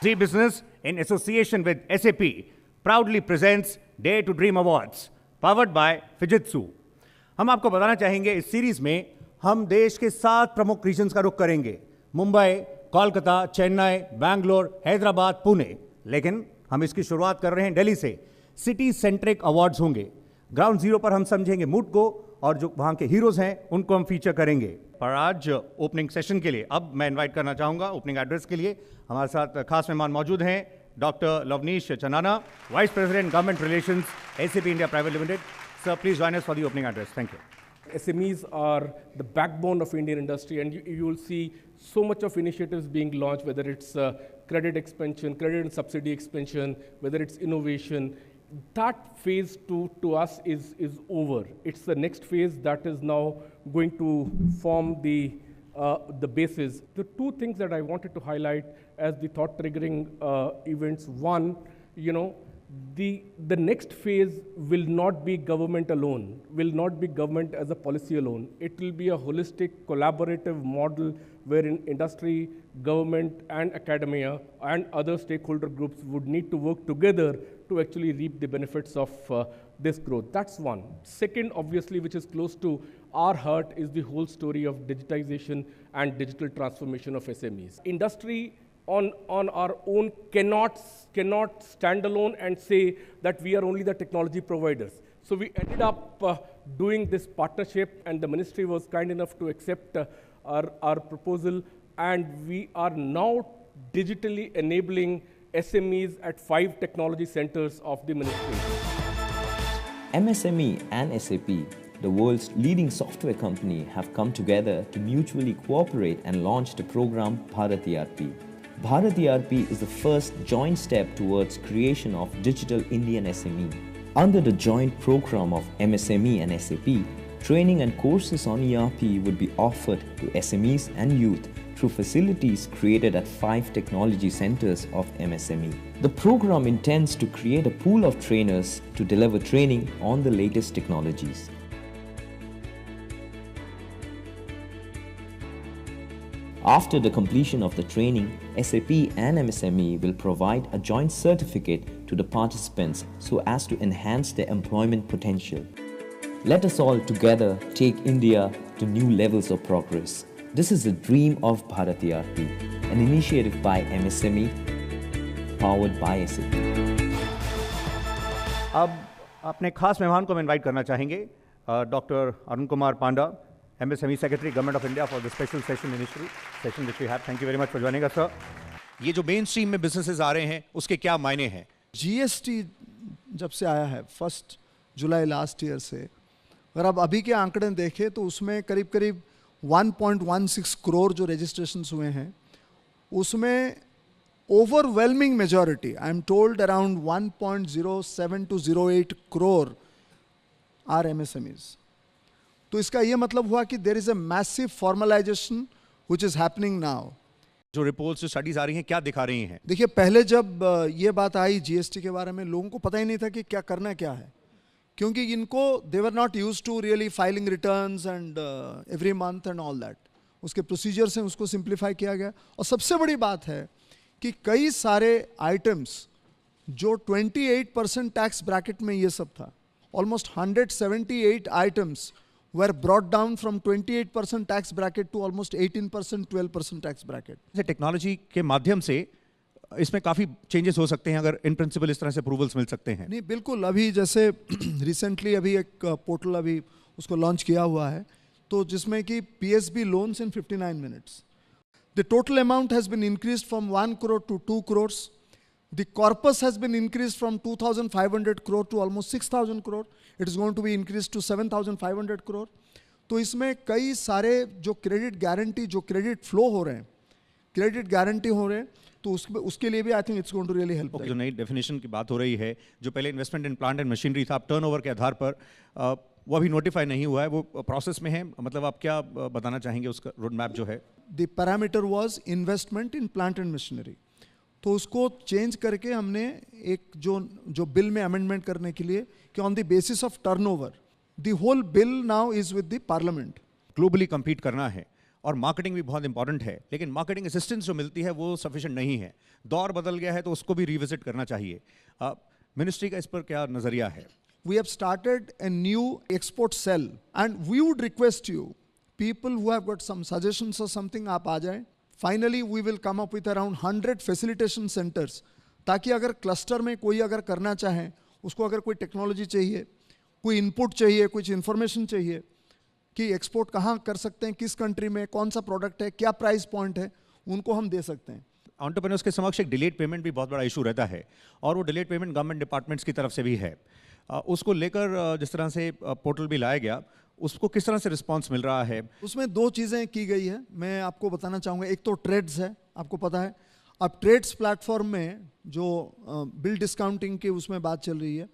Zee Business, in association with SAP, proudly presents Dare to Dream Awards, powered by Fujitsu. हम आपको बताना चाहेंगे इस सीरीज में हम देश के 7 प्रमुख रीजन्स का रुख करेंगे: मुंबई, कोलकाता, चेन्नई, बैंगलोर, हैदराबाद, पुणे। लेकिन हम इसकी शुरुआत कर रहे हैं दिल्ली से। सिटी सेंट्रिक अवार्ड्स होंगे। ग्राउंड जीरो पर हम समझेंगे मूड को और जो वहां के हीरोज हैं उनको हम फीचर करेंगे। पर आज ओपनिंग सेशन के लिए अब मैं इनवाइट करना चाहूंगा ओपनिंग एड्रेस के लिए हमारे साथ खास मेहमान मौजूद हैं doctor Lavneesh Chanana, vice president government relations, SAP India Private Limited. Sir, please join us for the opening address. Thank you. SMEs are the backbone of Indian industry, and you will see so much of initiatives being launched, whether it's credit expansion, credit and subsidy expansion, whether it's innovation. That phase to us is over. It's the next phase that is now going to form the basis. The two things that I wanted to highlight as the thought-triggering events. One, the next phase will not be government alone, will not be government as a policy alone. It will be a holistic, collaborative model wherein industry, government, and academia and other stakeholder groups would need to work together to actually reap the benefits of this growth. That's one. Second, obviously, which is close to our heart, is the whole story of digitization and digital transformation of SMEs. Industry on our own cannot stand alone and say that we are only the technology providers. So we ended up doing this partnership, and the ministry was kind enough to accept our proposal, and we are now digitally enabling SMEs at 5 technology centers of the ministry. MSME and SAP, the world's leading software company, have come together to mutually cooperate and launch the program Bharat ERP. Bharat ERP is the first joint step towards creation of Digital Indian SME. Under the joint program of MSME and SAP, training and courses on ERP would be offered to SMEs and youth through facilities created at 5 technology centers of MSME. The program intends to create a pool of trainers to deliver training on the latest technologies. After the completion of the training, SAP and MSME will provide a joint certificate to the participants so as to enhance their employment potential. Let us all together take India to new levels of progress. This is the dream of Bharat ERP, an initiative by MSME, powered by SAP. अब अपने खास मेहमान को हम invite करना चाहेंगे doctor Arun Kumar Panda, MSME Secretary, Government of India, for the special session which we have. Thank you very much for joining us, sir. ये जो मेन स्ट्रीम में बिजनेसेस आ रहे हैं उसके क्या मायने हैं? GST जब से आया है 1 जुलाई लास्ट ईयर से, अगर आप अभी के आंकड़े देखें तो उसमें करीब 1.16 करोड़ जो रजिस्ट्रेशंस हुए हैं, उसमें overwhelming majority, I am told around 1.07 to 08 crore are MSMEs. तो इसका ये मतलब हुआ कि there is a massive formalisation which is happening now. जो रिपोर्ट्स, जो स्टडीज आ रही हैं, क्या दिखा रही हैं? देखिए, पहले जब ये बात आई GST के बारे में, लोगों को पता ही नहीं था कि क्या करना क्या है, क्योंकि इनको they were not used to really filing returns and every month and all that. उसके प्रोसीजर्स हैं, उसको सिंप्लीफाई किया गया. और सबसे बड़ी बात है कि कई सारे आइटम्स जो 28% टैक्स ब्रैकेट में ये सब था, almost 178 items were brought down from 28% tax bracket to almost 18%, 12% tax bracket. Technology के माध्यम से इसमें काफ़ी चेंजेस हो सकते हैं अगर इन प्रिंसिपल इस तरह से अप्रूवल्स मिल सकते हैं. नहीं, बिल्कुल. अभी जैसे रिसेंटली अभी एक पोर्टल अभी उसको लॉन्च किया हुआ है, तो जिसमें कि PSB loans in 59 minutes. The total amount has been increased from 1 crore to 2 crores. The corpus has been increased from 2,500 crore to almost 6,000 crore. It is going to be increased to 7,500 crore. तो इसमें कई सारे जो credit guarantee, जो credit flow हो रहे हैं, credit guarantee हो रहे हैं, तो उसके लिए भी I think it's going to really help. जो नई डेफिनेशन की बात हो रही है, जो पहले investment in plant and machinery था, अब टर्नओवर के आधार पर वो अभी नोटिफाई नहीं हुआ है, वो प्रोसेस में है. मतलब आप क्या बताना चाहेंगे उसका रोड मैप जो है? The parameter was investment in plant and machinery. तो उसको चेंज करके हमने एक जो बिल में अमेंडमेंट करने के लिए कि on the basis of turnover, the whole bill now is with the parliament. Globally compete करना है और मार्केटिंग भी बहुत इंपॉर्टेंट है, लेकिन मार्केटिंग असिस्टेंस जो मिलती है वो सफिशिएंट नहीं है। दौर बदल गया है तो उसको भी रिविजिट करना चाहिए। मिनिस्ट्री का इस पर क्या नज़रिया है? We have started a new export cell and we would request you, people who have got some suggestions or something, आप आ जाएं। Finally, we will come up with around 100 facilitation centers, ताकि अगर क्लस्टर में कोई अगर करना चाहे, उसको अगर कोई टेक्नोलॉजी चाहिए, कोई इनपुट चाहिए, कुछ इन्फॉर्मेशन चाहिए कि एक्सपोर्ट कहाँ कर सकते हैं, किस कंट्री में, कौन सा प्रोडक्ट है, क्या प्राइस पॉइंट है, उनको हम दे सकते हैं। एंटरप्रेन्योर्स के समक्ष एक डिलेड पेमेंट भी बहुत बड़ा इशू रहता है, और वो डिलेड पेमेंट गवर्नमेंट डिपार्टमेंट्स की तरफ से भी है। उसको लेकर जिस तरह से पोर्टल भी लाया गया, उसको किस तरह से रिस्पांस मिल रहा है? उसमें 2 चीज़ें की गई है, मैं आपको बताना चाहूँगा। एक तो ट्रेड्स है, आपको पता है अब ट्रेड्स प्लेटफॉर्म में जो बिल डिस्काउंटिंग की उसमें बात चल रही है,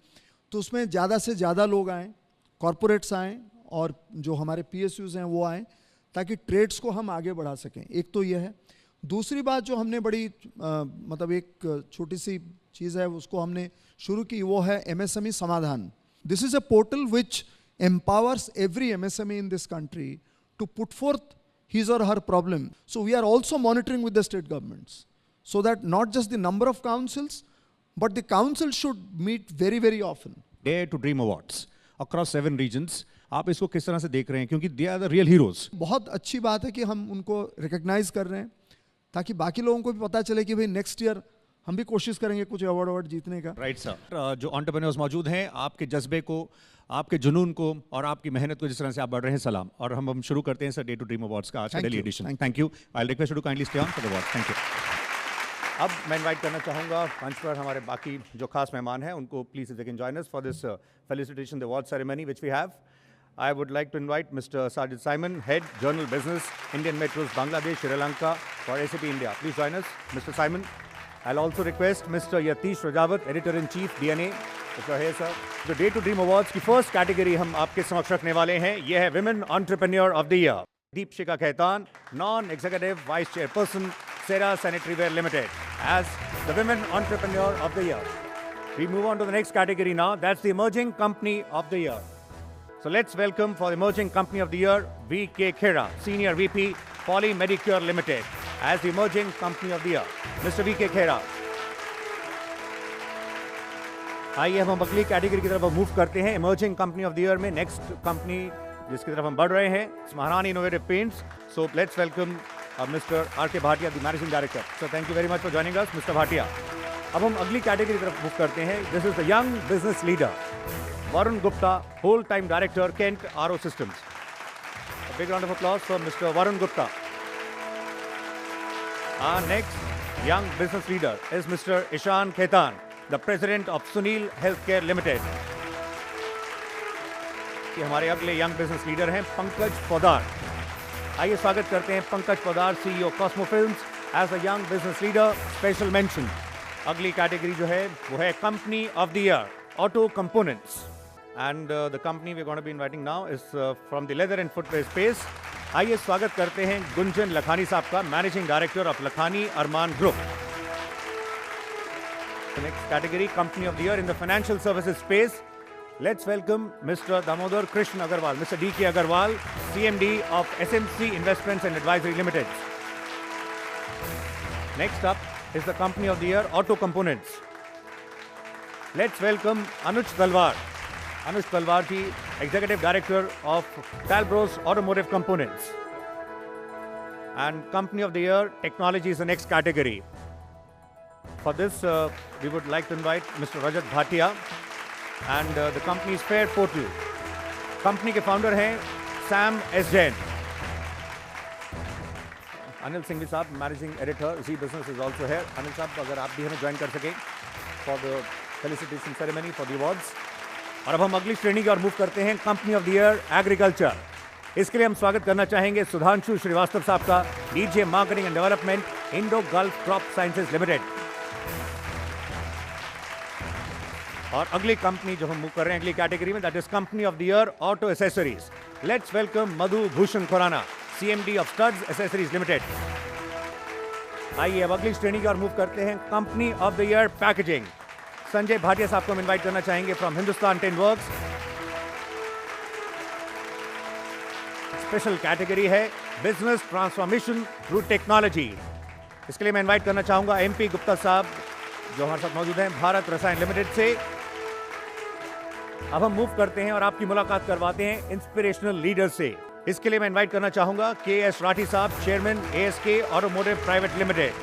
तो उसमें ज़्यादा से ज़्यादा लोग आएँ, कॉरपोरेट्स आएँ और जो हमारे PSUs हैं वो आएँ, ताकि ट्रेड्स को हम आगे बढ़ा सकें। एक तो ये है। दूसरी बात जो हमने बड़ी मतलब एक छोटी सी चीज़ है उसको हमने शुरू की, वो है MSME समाधान। This is a portal which empowers every MSME in this country to put forth his or her problem. So we are also monitoring with the state governments, so that not just the number of councils, but the council should meet very, very often. Dare to Dream Awards across 7 regions. आप इसको किस तरह से देख रहे हैं, क्योंकि they are the real heroes? बहुत अच्छी बात है कि हम उनको रिकग्नाइज कर रहे हैं, ताकि बाकी लोगों को भी पता चले कि भाई नेक्स्ट ईयर हम भी कोशिश करेंगे कुछ अवार्ड जीतने का। Right sir. जो एंटरप्रेन्योर्स मौजूद हैं, आपके जज्बे को, आपके जुनून को और आपकी मेहनत को जिस तरह से आप बढ़ रहे हैं, सलाम। और हम शुरू करते हैं sir Dare to Dream Awards का आज का daily edition. Thank you. I will request you to kindly stay on for the award. Thank you. अब मैं इनवाइट करना चाहूँगा मंच पर हमारे बाकी जो खास मेहमान हैं उनको, please if they can join us for this felicitation the award ceremony which we have. I would like to invite Mr. Sajid Simon, Head, Journal Business, Indian Metros, Bangladesh, Sri Lanka, for SAP India. Please join us, Mr. Simon. I'll also request Mr. Yatish Rajawat, Editor-in-Chief, DNA, if you're here, sir. The Dare to Dream Awards की first category हम आपके समक्ष रखने वाले हैं, ये है Women Entrepreneur of the Year. Deepshika Khaitan, Non-Executive Vice Chairperson, Cera Sanitary Ware Limited, as the Women Entrepreneur of the Year. We move on to the next category now, that's the Emerging Company of the Year. So let's welcome for the Emerging Company of the Year, V.K. Khera, Senior VP, Poly Medicure Limited, as the Emerging Company of the Year. Mr. V.K. Khera. आइए हम अगली category की तरफ move करते हैं। Emerging Company of the Year में next company जिसकी तरफ हम बढ़ रहे हैं, महारानी innovative paints. So let's welcome Mr. R.K. Bhatia, the Managing Director. So thank you very much for joining us, Mr. Bhatia. अब हम अगली कैटेगरी की तरफ मूव करते हैं। This is the Young Business Leader, Varun Gupta, Whole-Time Director, Kent RO Systems. A big round of applause for Mr. Varun Gupta. Our next young business leader is Mr. Ishan Khaitan, the President of Sunil Healthcare Limited. ये हमारे अगले young business leader हैं पंकज पोदार। आइए स्वागत करते हैं Pankaj Poddar, CEO Cosmo Films, as a young business leader, special mention. अगली category जो है वो है Company of the Year, Auto Components. And the company we're going to be inviting now is from the leather and footwear space. आइए स्वागत करते हैं गुंजन लखानी साहब का, Managing Director of Lakhani Arman Group. The next category, Company of the Year in the financial services space. Let's welcome Mr. Damodar Krishna Agarwal, Mr. D.K. Agarwal, CMD of SMC Investments and Advisory Limited. Next up is the Company of the Year, Auto Components. Let's welcome Anuj Talwar. Anuj Talwar ji, Executive Director of Talbros Automotive Components. And Company of the Year, Technology is the next category. For this, we would like to invite Mr. Rajat Bhatia and the company's Fair Portal. Company के founder हैं Sam S. Jain. Anil Singhvi साहब, Managing Editor, Z Business is also here. Anil साहब, अगर आप भी हमें join कर सकें for the felicitation ceremony for the awards. और अब हम अगली श्रेणी की ओर मूव करते हैं, company of the year agriculture. इसके लिए हम स्वागत करना चाहेंगे सुधांशु श्रीवास्तव साहब का, DJ marketing and development, Indo gulf crop sciences limited. और अगली कंपनी जो हम मूव कर रहे हैं अगली कैटेगरी में, that is company of the year auto accessories. Let's welcome Madhu Bhushan Khurana, CMD of Studds accessories limited. आइए अब अगली श्रेणी की ओर मूव करते हैं, company of the year packaging. Sanjay Bhatia साहब को हम इनवाइट करना चाहेंगे from Hindustan tin works. Special category है बिजनेस ट्रांसफॉर्मेशन थ्रू टेक्नोलॉजी। इसके लिए मैं इनवाइट करना चाहूंगा MP गुप्ता साहब जो हमारे साथ मौजूद हैं भारत रसायन लिमिटेड से। अब हम मूव करते हैं और आपकी मुलाकात करवाते हैं इंस्पिरेशनल लीडर से। इसके लिए मैं इनवाइट करना चाहूंगा KS राठी साहब, chairman ASK automotive private limited.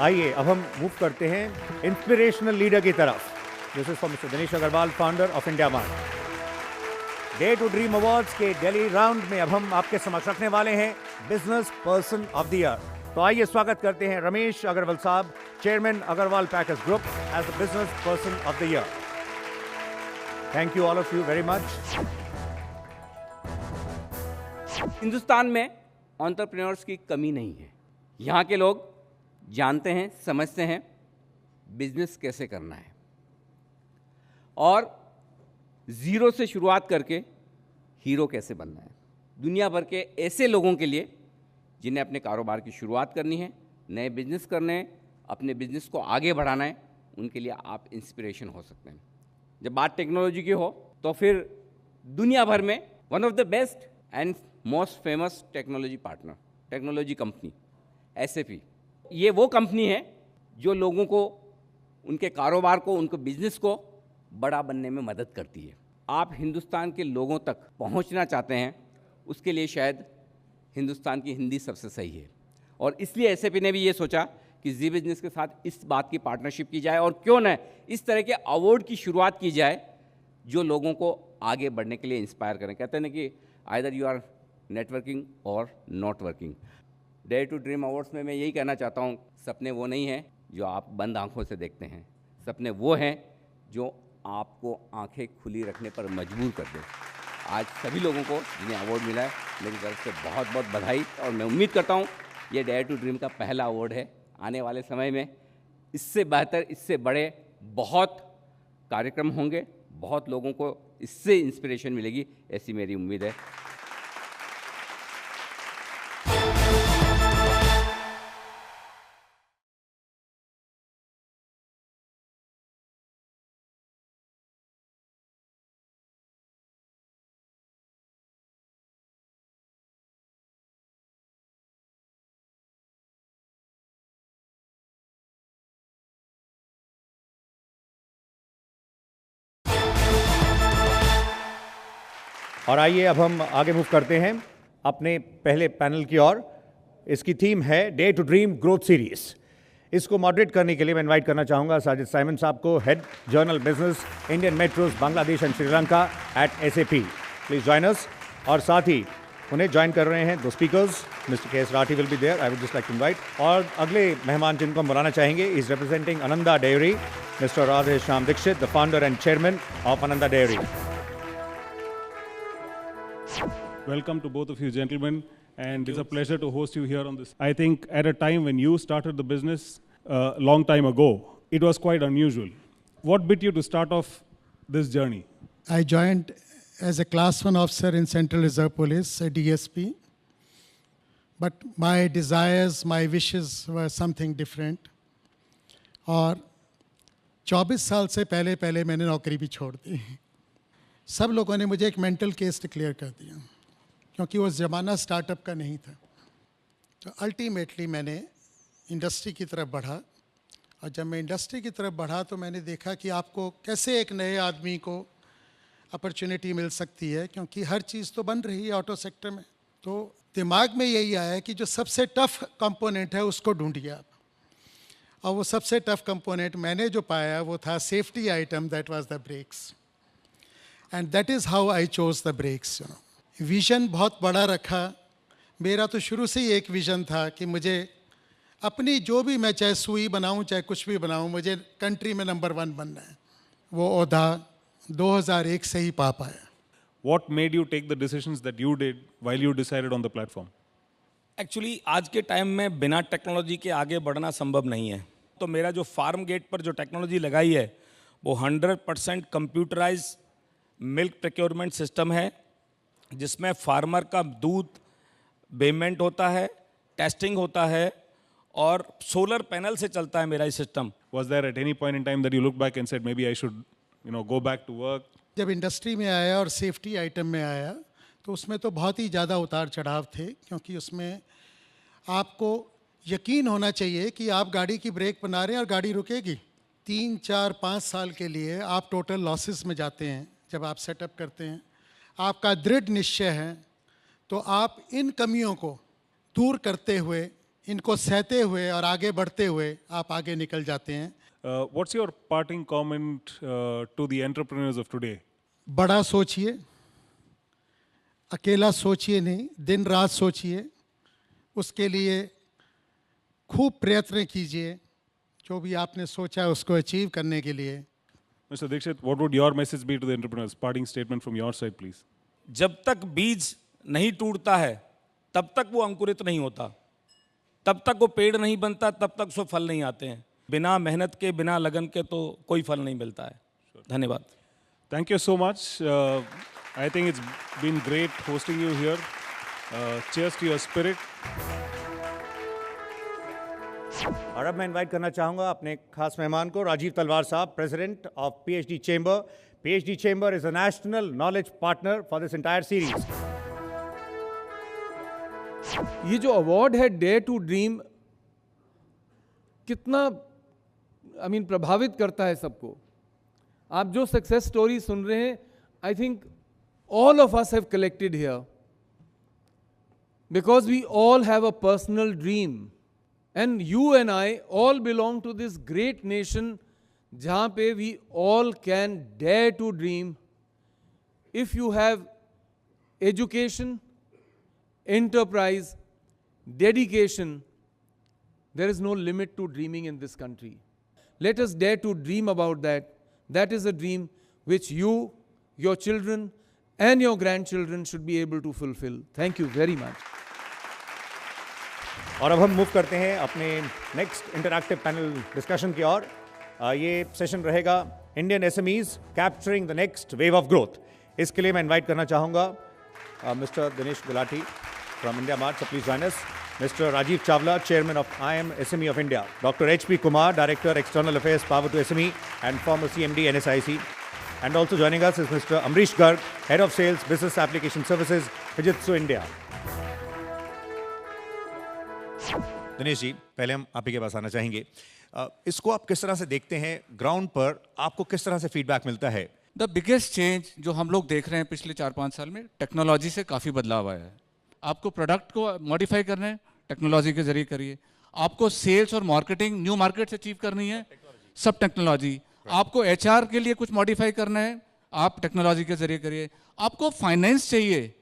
आइए अब हम मूव करते हैं इंस्पिरेशनल लीडर की तरफ। This is for mister Dinesh Agarwal, founder of India mart. Dare to dream awards के दिल्ली राउंड में अब हम आपके समक्ष रखने वाले हैं business person of the year. तो आइए स्वागत करते हैं रमेश अग्रवाल साहब, chairman Agarwal package group as the business person of the year. Thank you all of you very much. Hindustan में एंटरप्रेन्योर्स की कमी नहीं है। यहाँ के लोग जानते हैं, समझते हैं बिजनेस कैसे करना है और ज़ीरो से शुरुआत करके हीरो कैसे बनना है। दुनिया भर के ऐसे लोगों के लिए जिन्हें अपने कारोबार की शुरुआत करनी है, नए बिजनेस करने हैं, अपने बिजनेस को आगे बढ़ाना है, उनके लिए आप इंस्पिरेशन हो सकते हैं। जब बात टेक्नोलॉजी की हो तो फिर दुनिया भर में one of the best and most famous technology partner, technology company SAP, ये वो कंपनी है जो लोगों को, उनके कारोबार को, उनके बिजनेस को बड़ा बनने में मदद करती है। आप हिंदुस्तान के लोगों तक पहुंचना चाहते हैं, उसके लिए शायद हिंदुस्तान की हिंदी सबसे सही है और इसलिए SAP ने भी ये सोचा कि जी बिजनेस के साथ इस बात की पार्टनरशिप की जाए और क्यों न इस तरह के अवार्ड की शुरुआत की जाए जो लोगों को आगे बढ़ने के लिए इंस्पायर करें। कहते हैं ना कि either you are networking or not working. Dare to dream awards में मैं यही कहना चाहता हूँ, सपने वो नहीं हैं जो आप बंद आंखों से देखते हैं, सपने वो हैं जो आपको आंखें खुली रखने पर मजबूर कर दें। आज सभी लोगों को जिन्हें अवार्ड मिला है मेरी तरफ से बहुत बहुत बधाई और मैं उम्मीद करता हूँ ये डे टू ड्रीम का पहला अवार्ड है। आने वाले समय में इससे बेहतर, इससे बड़े बहुत कार्यक्रम होंगे, बहुत लोगों को इससे इंस्पिरेशन मिलेगी, ऐसी मेरी उम्मीद है। और आइए अब हम आगे मूव करते हैं अपने पहले पैनल की ओर। इसकी थीम है dare to dream growth series. इसको मॉडरेट करने के लिए मैं इनवाइट करना चाहूंगा साजिद साइमन साहब को, head general business Indian metros Bangladesh and Sri Lanka at SAP। Please join us. और साथ ही उन्हें ज्वाइन कर रहे हैं दो speakers, mister KS Rathi will be there, I would just like to invite. और अगले मेहमान जिनको हम बुलाना चाहेंगे is representing Ananda dairy, mister Radhe Shyam Dikshit, the founder and chairman of Ananda dairy. Welcome to both of you gentlemen, and it's a pleasure to host you here on this. I think at a time when you started the business a long time ago, it was quite unusual. What bit you to start off this journey? I joined as a class 1 officer in Central Reserve Police, a DSP. But my desires, my wishes were something different. और 24 साल से पहले मैंने नौकरी भी छोड़ दी। सब लोगों ने मुझे एक मेंटल केस डिक्लेयर कर दिया क्योंकि वो ज़माना स्टार्टअप का नहीं था। तो अल्टीमेटली मैंने इंडस्ट्री की तरफ बढ़ा और जब मैं इंडस्ट्री की तरफ बढ़ा तो मैंने देखा कि आपको कैसे एक नए आदमी को अपॉर्चुनिटी मिल सकती है, क्योंकि हर चीज़ तो बन रही है ऑटो सेक्टर में। तो दिमाग में यही आया कि जो सबसे टफ कंपोनेंट है उसको ढूंढिए आप, और वो सबसे टफ कंपोनेंट मैंने जो पाया वो था safety item, that was the brakes, and that is how I chose the brakes. Vision बहुत बड़ा रखा। मेरा तो शुरू से ही एक विज़न था कि मुझे अपनी जो भी, मैं चाहे सुई बनाऊं चाहे कुछ भी बनाऊं, मुझे कंट्री में नंबर 1 बनना है। वो ओहदा 2001 से ही पा पाया। What made you take the decisions that you did while you decided on the platform? Actually आज के टाइम में बिना टेक्नोलॉजी के आगे बढ़ना संभव नहीं है। तो मेरा जो फार्म गेट पर जो टेक्नोलॉजी लगाई है वो 100% कंप्यूटराइज मिल्क प्रोक्योरमेंट सिस्टम है, जिसमें फार्मर का दूध पेमेंट होता है, टेस्टिंग होता है और सोलर पैनल से चलता है मेरा ये system. Was there at any point in time that you looked back and said maybe I should, go back to work? जब इंडस्ट्री में आया और सेफ्टी आइटम में आया तो उसमें तो बहुत ही ज़्यादा उतार चढ़ाव थे, क्योंकि उसमें आपको यकीन होना चाहिए कि आप गाड़ी की ब्रेक बना रहे हैं और गाड़ी रुकेगी। 3, 4, 5 साल के लिए आप टोटल लॉसेस में जाते हैं जब आप सेटअप करते हैं। आपका दृढ़ निश्चय है तो आप इन कमियों को दूर करते हुए, इनको सहते हुए और आगे बढ़ते हुए आप आगे निकल जाते हैं। What's your parting comment to the entrepreneurs of today? बड़ा सोचिए, अकेला सोचिए नहीं, दिन रात सोचिए, उसके लिए खूब प्रयत्न कीजिए, जो भी आपने सोचा है उसको अचीव करने के लिए। Mr. Dixit, what would your message be to the entrepreneurs? Parting statement from your side, please. जब तक बीज नहीं टूटता है तब तक वो अंकुरित नहीं होता, तब तक वो पेड़ नहीं बनता, तब तक उसमें फल नहीं आते हैं। बिना मेहनत के, बिना लगन के तो कोई फल नहीं मिलता है। धन्यवाद। Thank you so much. I think it's been great hosting you here. Cheers to your spirit. और अब मैं इनवाइट करना चाहूँगा अपने खास मेहमान को, राजीव तलवार साहब, president of PhD chamber. PhD chamber is a national knowledge partner for this entire series. ये जो अवार्ड है डेयर टू ड्रीम, कितना प्रभावित करता है सबको। आप जो सक्सेस स्टोरी सुन रहे हैं, I think all of us have collected here because we all have a personal dream, and you and I all belong to this great nation जहाँ पे we all can dare to dream. If you have education, enterprise, dedication, there is no limit to dreaming in this country. Let us dare to dream about that. That is a dream which you, your children, and your grandchildren should be able to fulfill. Thank you very much. और अब हम move करते हैं अपने next interactive panel discussion की ओर। ये session रहेगा Indian SMEs capturing the next wave of growth. इसके लिए मैं इनवाइट करना चाहूँगा mister Dinesh Gulati from India mart, so please join us. Mister Rajiv Chawla, chairman of IIM SME of India. Dr. HP Kumar, Director External Affairs, Power to SME, and former CMD NSIC. And also joining us is Mr. Amrish Garg, Head of Sales, Business Application Services, Fujitsu India. Dinesh ji, पहले हम आप ही के पास आना चाहेंगे। इसको आप किस तरह से देखते हैं? ग्राउंड पर आपको किस तरह से फीडबैक मिलता है? द बिगेस्ट चेंज जो हम लोग देख रहे हैं पिछले 4-5 साल में, टेक्नोलॉजी से काफ़ी बदलाव आया है। आपको प्रोडक्ट को मॉडिफाई करना है, टेक्नोलॉजी के जरिए करिए। आपको सेल्स और मार्केटिंग न्यू मार्केट्स अचीव करनी है, सब टेक्नोलॉजी। आपको HR के लिए कुछ मॉडिफाई करना है, आप टेक्नोलॉजी के जरिए करिए। आपको फाइनेंस चाहिए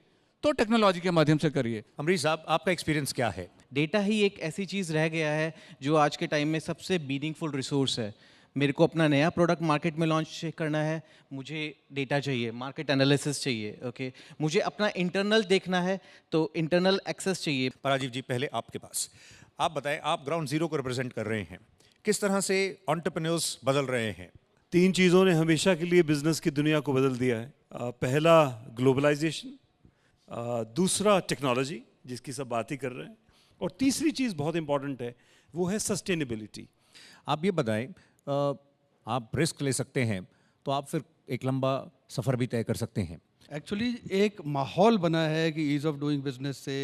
तो टेक्नोलॉजी के माध्यम से करिए। अमरीश साहब, आपका एक्सपीरियंस क्या है? डेटा ही एक ऐसी चीज़ रह गया है जो आज के टाइम में सबसे मीनिंगफुल रिसोर्स है। मेरे को अपना नया प्रोडक्ट मार्केट में लॉन्च करना है, मुझे डेटा चाहिए, मार्केट एनालिसिस चाहिए, ओके। मुझे अपना इंटरनल देखना है तो इंटरनल एक्सेस चाहिए। राजीव जी, पहले आपके पास, आप बताएं, आप ग्राउंड जीरो को रिप्रेजेंट कर रहे हैं, किस तरह से एंटरप्रेन्योर्स बदल रहे हैं? 3 चीज़ों ने हमेशा के लिए बिजनेस की दुनिया को बदल दिया है। पहला ग्लोबलाइजेशन, दूसरा टेक्नोलॉजी जिसकी सब बात ही कर रहे हैं, और तीसरी चीज़ बहुत इंपॉर्टेंट है, वो है सस्टेनेबिलिटी। आप ये बताएं, आप रिस्क ले सकते हैं तो आप फिर एक लंबा सफ़र भी तय कर सकते हैं। एक्चुअली एक माहौल बना है कि ईज़ ऑफ डूइंग बिजनेस से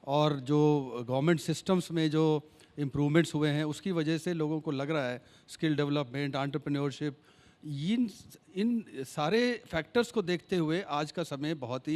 और जो गवर्नमेंट सिस्टम्स में जो इम्प्रूवमेंट्स हुए हैं उसकी वजह से लोगों को लग रहा है स्किल डेवलपमेंट, एंटरप्रेन्योरशिप, इन सारे फैक्टर्स को देखते हुए आज का समय बहुत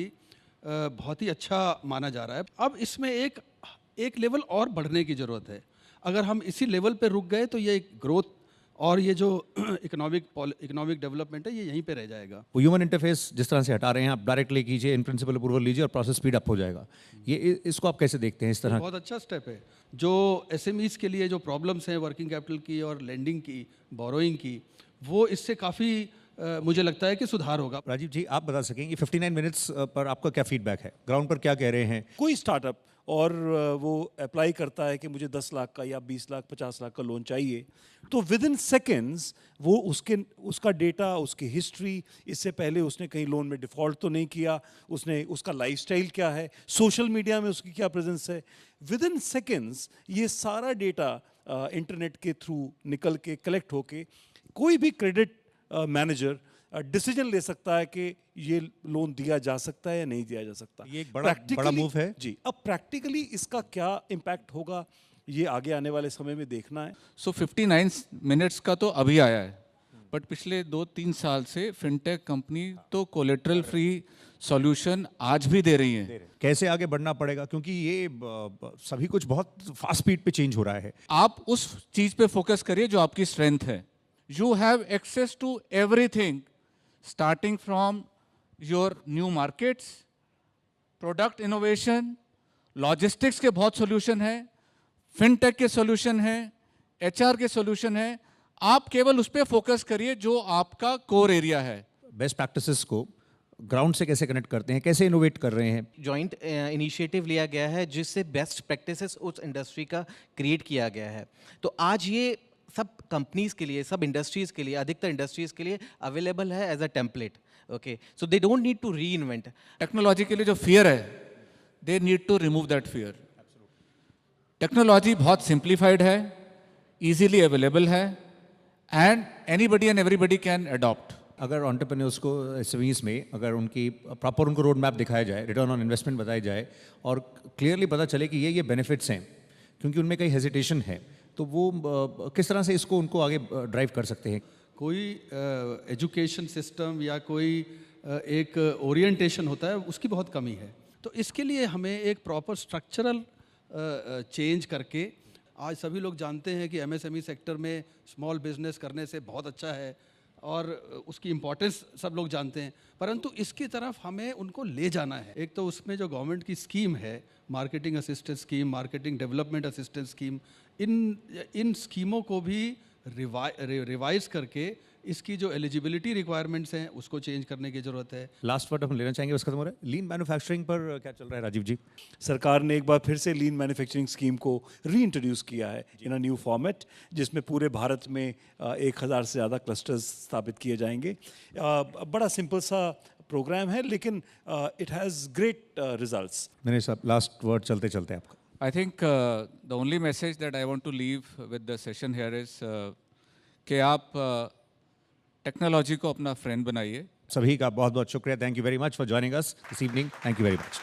ही अच्छा माना जा रहा है। अब इसमें एक लेवल और बढ़ने की ज़रूरत है। अगर हम इसी लेवल पे रुक गए तो ये ग्रोथ और ये जो इकोनॉमिक डेवलपमेंट है ये यहीं पे रह जाएगा। वो ह्यूमन इंटरफेस जिस तरह से हटा रहे हैं, आप डायरेक्ट ले कीजिए, इन प्रिंसिपल अप्रूवल लीजिए और प्रोसेस स्पीड अप हो जाएगा। ये इसको आप कैसे देखते हैं? इस तरह बहुत अच्छा स्टेप है। जो SMEs के लिए जो प्रॉब्लम्स हैं वर्किंग कैपिटल की और लेंडिंग की, बोरोइंग की, वो इससे काफ़ी मुझे लगता है कि सुधार होगा। राजीव जी, आप बता सकेंगे 59 मिनट्स पर आपका क्या फीडबैक है? ग्राउंड पर क्या कह रहे हैं? कोई स्टार्टअप और वो अप्लाई करता है कि मुझे 10 लाख का या 20 लाख 50 लाख का लोन चाहिए, तो विद इन सेकेंड्स वो उसका डेटा, उसकी हिस्ट्री, इससे पहले उसने कहीं लोन में डिफ़ॉल्ट तो नहीं किया, उसका लाइफस्टाइल क्या है, सोशल मीडिया में उसकी क्या प्रेजेंस है, विद इन सेकेंड्स ये सारा डेटा इंटरनेट के थ्रू निकल के कलेक्ट होके कोई भी क्रेडिट मैनेजर डिसीजन ले सकता है कि ये लोन दिया जा सकता है या नहीं दिया जा सकता। ये एक बड़ा मूव है जी। अब प्रैक्टिकली इसका क्या इम्पैक्ट होगा ये आगे आने वाले समय में देखना है। सो 59 मिनट्स का तो अभी आया है, बट पिछले 2-3 साल से फिनटेक कंपनी तो कोलेटरल फ्री सॉल्यूशन आज भी दे रही हैं। कैसे आगे बढ़ना पड़ेगा, क्योंकि ये सभी कुछ बहुत फास्ट स्पीड पे चेंज हो रहा है। आप उस चीज पे फोकस करिए जो आपकी स्ट्रेंथ है। You have access to everything, starting from your new markets, product innovation, logistics के बहुत सॉल्यूशन है, फिनटेक के सॉल्यूशन है, एचआर के सॉल्यूशन है। आप केवल उस पर फोकस करिए जो आपका कोर एरिया है। बेस्ट प्रैक्टिसेस को ग्राउंड से कैसे कनेक्ट करते हैं, कैसे इनोवेट कर रहे हैं? जॉइंट इनिशिएटिव लिया गया है जिससे बेस्ट प्रैक्टिसेस उस इंडस्ट्री का क्रिएट किया गया है। तो आज ये सब कंपनीज के लिए, सब इंडस्ट्रीज के लिए, अधिकतर इंडस्ट्रीज के लिए अवेलेबल है as a template. Okay, so they don't need to reinvent. Technology के लिए जो फियर है, they need to remove that fear. Technology बहुत सिंप्लीफाइड है, इजीली अवेलेबल है, and anybody and everybody can adopt. अगर एंटरप्रेन्योर्स को एसएमईज में अगर उनकी प्रॉपर उनको रोड मैप दिखाया जाए, रिटर्न ऑन इन्वेस्टमेंट बताई जाए और क्लियरली पता चले कि ये बेनिफिट्स हैं, क्योंकि उनमें कई हेजिटेशन है, तो वो किस तरह से इसको उनको आगे ड्राइव कर सकते हैं? कोई एजुकेशन सिस्टम या कोई एक ओरिएंटेशन होता है, उसकी बहुत कमी है। तो इसके लिए हमें एक प्रॉपर स्ट्रक्चरल चेंज करके, आज सभी लोग जानते हैं कि एमएसएमई सेक्टर में स्मॉल बिजनेस करने से बहुत अच्छा है और उसकी इम्पोर्टेंस सब लोग जानते हैं, परंतु इसकी तरफ हमें उनको ले जाना है। एक तो उसमें जो गवर्नमेंट की स्कीम है, marketing assistance scheme, marketing development assistance scheme, इन स्कीमों को भी रिवाइज करके इसकी जो एलिजिबिलिटी रिक्वायरमेंट्स हैं उसको चेंज करने की जरूरत है। लास्ट वर्ड हम लेना चाहेंगे, बस खत्म हो रहा है। लीन मैन्युफैक्चरिंग पर क्या चल रहा है राजीव जी? सरकार ने एक बार फिर से लीन मैन्युफैक्चरिंग स्कीम को रीइंट्रोड्यूस किया है इन अ न्यू फॉर्मेट, जिसमें पूरे भारत में 1000 से ज़्यादा क्लस्टर्स स्थापित किए जाएंगे। बड़ा सिंपल सा प्रोग्राम है, लेकिन इट हैज़ ग्रेट रिजल्ट्स। मैंने सब लास्ट वर्ड चलते चलते आपका। I think the only message that I want to leave with the session here is कि आप टेक्नोलॉजी को अपना फ्रेंड बनाइए। सभी का बहुत बहुत शुक्रिया। Thank you very much for joining us this evening. Thank you very much.